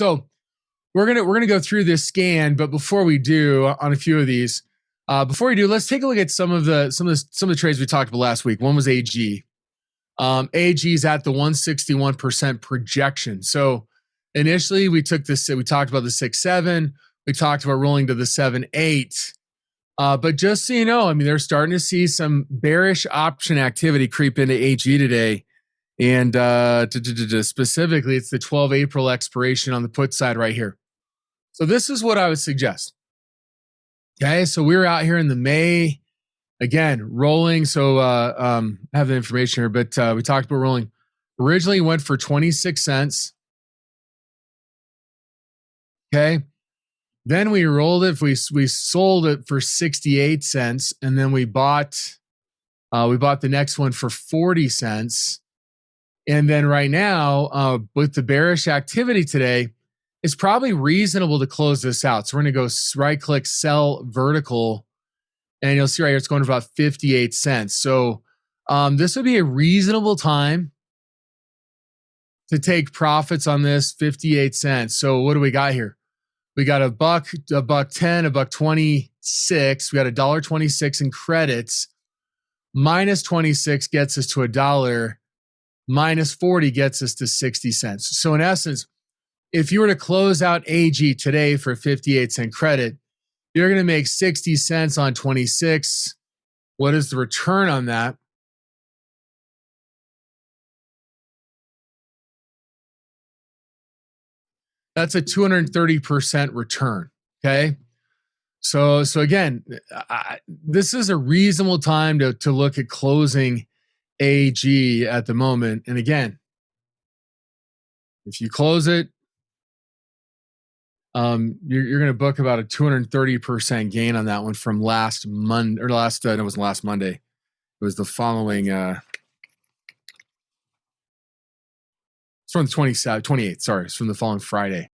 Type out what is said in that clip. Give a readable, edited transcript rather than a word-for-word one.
So we're gonna go through this scan, but before we do on a few of these, let's take a look at some of the trades we talked about last week. One was AG. AG is at the 161% projection. So initially we talked about the 6-7. We talked about rolling to the 7-8. But just so you know, I mean, they're starting to see some bearish option activity creep into AG today. And specifically, it's the 12 April expiration on the put side right here. So this is what I would suggest. Okay, so we're out here in the May, again, rolling. So I have the information here, but we talked about rolling. Originally went for 26 cents. Okay. Then we rolled it. We sold it for 68 cents. And then we bought the next one for 40 cents. And then right now, with the bearish activity today, it's probably reasonable to close this out. So we're going to go right click, sell vertical. And you'll see right here, it's going for about 58 cents. So this would be a reasonable time to take profits on this 58 cents. So what do we got here? We got a buck 10, a buck 26. We got $1.26 in credits. Minus 26 gets us to $1. Minus 40 gets us to 60 cents. So in essence, if you were to close out AG today for 58-cent credit, you're going to make 60 cents on 26. What is the return on that? That's a 230% return. Okay. So again, this is a reasonable time to look at closing AG at the moment. And again, if you close it, you're going to book about a 230% gain on that one from last Monday, or no, it wasn't last Monday. It was the following, it's from the 28th. Sorry, it's from the following Friday.